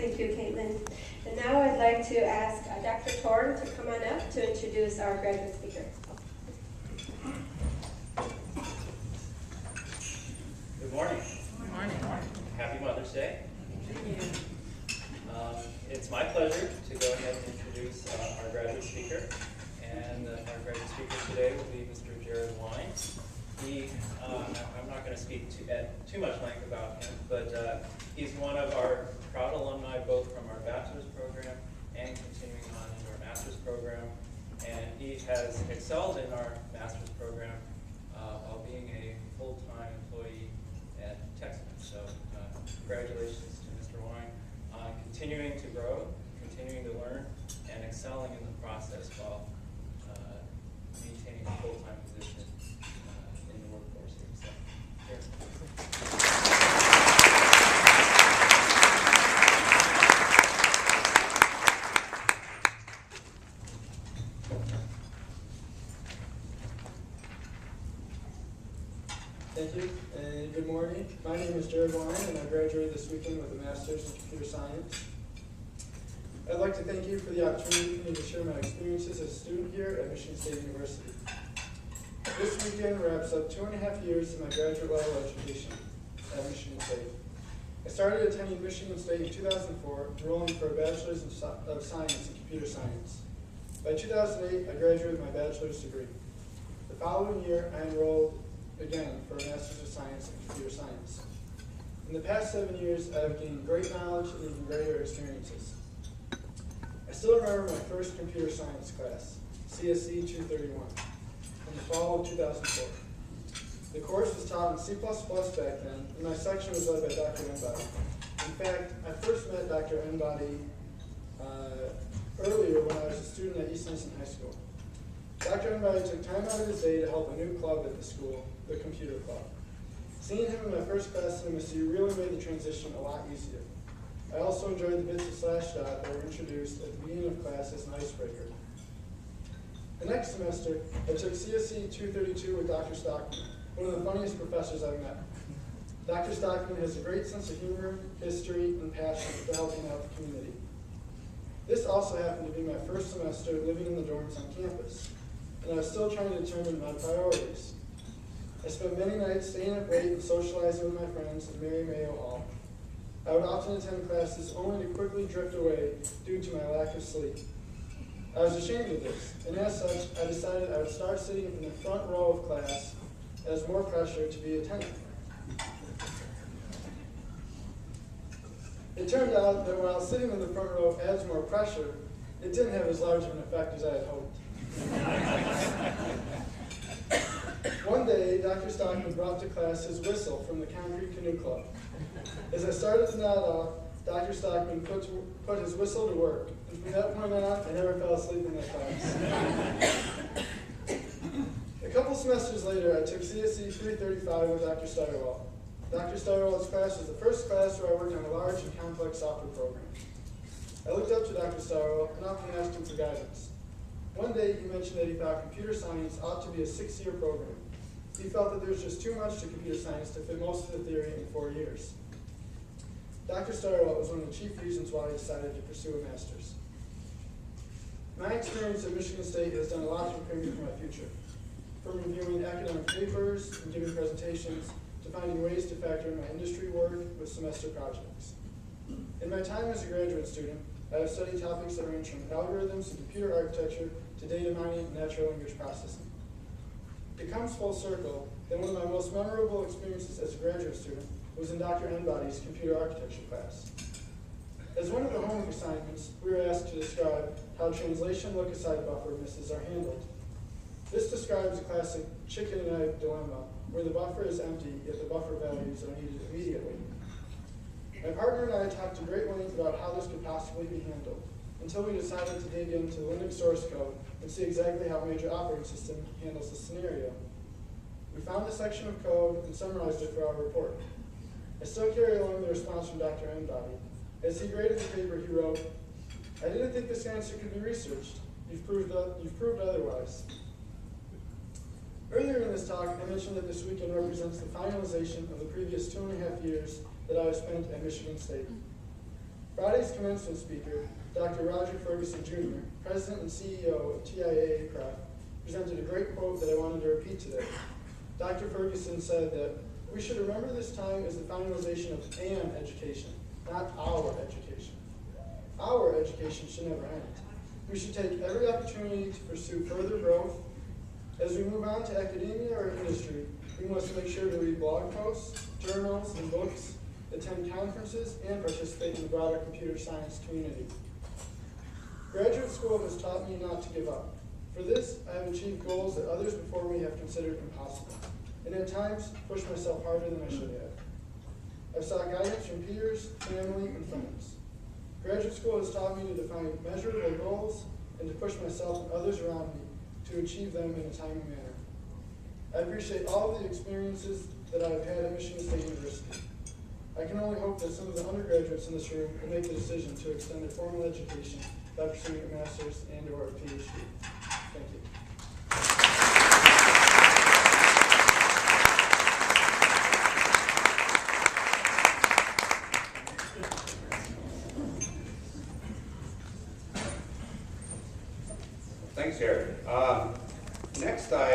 Thank you, Caitlin. And now I'd like to ask Dr. Torn to come on up to introduce our graduate speaker. Good morning. Good morning. Happy Mother's Day. Thank you. It's my pleasure to go ahead and introduce our graduate speaker. And our graduate speaker today will be Mr. Jared Wein. I'm not going to speak at too much length about him, but he's one of our proud alumni, both from our bachelor's program and continuing on into our master's program. And he has excelled in our master's program while being a full-time employee at Texas. So congratulations to Mr. Wein on continuing to grow, continuing to learn, and excelling in the process while maintaining a full-time position in the workforce here. So, here. Thank you, and good morning. My name is Jared Wein, and I graduated this weekend with a Master's in Computer Science. I'd like to thank you for the opportunity for me to share my experiences as a student here at Michigan State University. This weekend wraps up 2.5 years of my graduate level education at Michigan State. I started attending Michigan State in 2004, enrolling for a Bachelor's of Science in Computer Science. By 2008, I graduated with my bachelor's degree. The following year, I enrolled again for a Master's of Science in Computer Science. In the past 7 years, I have gained great knowledge and even greater experiences. I still remember my first computer science class, CSE 231, in the fall of 2004. The course was taught in C++ back then, and my section was led by Dr. Embody. In fact, I first met Dr. Embody earlier when I was a student at East Lansing High School. Dr. Embody took time out of his day to help a new club at the school, the Computer Club. Seeing him in my first class at MSU really made the transition a lot easier. I also enjoyed the bits of Slashdot that were introduced at the beginning of class as an icebreaker. The next semester, I took CSE 232 with Dr. Stockman, one of the funniest professors I've met. Dr. Stockman has a great sense of humor, history, and passion for helping out the community. This also happened to be my first semester living in the dorms on campus, and I was still trying to determine my priorities. I spent many nights staying up late and socializing with my friends in Mary Mayo Hall. I would often attend classes only to quickly drift away due to my lack of sleep. I was ashamed of this, and as such, I decided I would start sitting in the front row of class as more pressure to be attentive. It turned out that while sitting in the front row adds more pressure, it didn't have as large of an effect as I had hoped. One day, Dr. Stockman brought to class his whistle from the Concrete Canoe Club. As I started to nod off, Dr. Stockman put his whistle to work, and from that point on, I never fell asleep in that class. A couple semesters later, I took CSE 335 with Dr. Steyerwalt. Dr. Steyerwalt's class was the first class where I worked on a large and complex software program. I looked up to Dr. Steyerwalt and often asked him for guidance. One day, he mentioned that he thought computer science ought to be a 6-year program. He felt that there was just too much to computer science to fit most of the theory in 4 years. Dr. Steyerwalt was one of the chief reasons why I decided to pursue a master's. My experience at Michigan State has done a lot to prepare me for my future, from reviewing academic papers and giving presentations to finding ways to factor in my industry work with semester projects. In my time as a graduate student, I have studied topics that range from algorithms and computer architecture to data mining and natural language processing. It comes full circle that one of my most memorable experiences as a graduate student was in Dr. Embody's computer architecture class. As one of the homework assignments, we were asked to describe how translation look-aside buffer misses are handled. This describes a classic chicken and egg dilemma, where the buffer is empty, yet the buffer values are needed immediately. My partner and I talked to great length about how this could possibly be handled, until we decided to dig into Linux source code and see exactly how a major operating system handles this scenario. We found a section of code and summarized it for our report. I still carry along the response from Dr. Embody. As he graded the paper, he wrote, "I didn't think this answer could be researched. You've proved otherwise." Earlier in this talk, I mentioned that this weekend represents the finalization of the previous 2.5 years that I have spent at Michigan State. Friday's commencement speaker, Dr. Roger Ferguson Jr., President and CEO of TIAA Craft, presented a great quote that I wanted to repeat today. Dr. Ferguson said that we should remember this time as the finalization of an education, not our education. Our education should never end. We should take every opportunity to pursue further growth. As we move on to academia or industry, we must make sure to read blog posts, journals, and books, attend conferences, and participate in the broader computer science community. Graduate school has taught me not to give up. For this, I have achieved goals that others before me have considered impossible, and at times pushed myself harder than I should have. I've sought guidance from peers, family, and friends. Graduate school has taught me to define measurable goals and to push myself and others around me to achieve them in a timely manner. I appreciate all of the experiences that I have had at Michigan State University. I can only hope that some of the undergraduates in this room will make the decision to extend their formal education by pursuing a master's and/or a PhD. Thank you. Thanks, Jared. Next,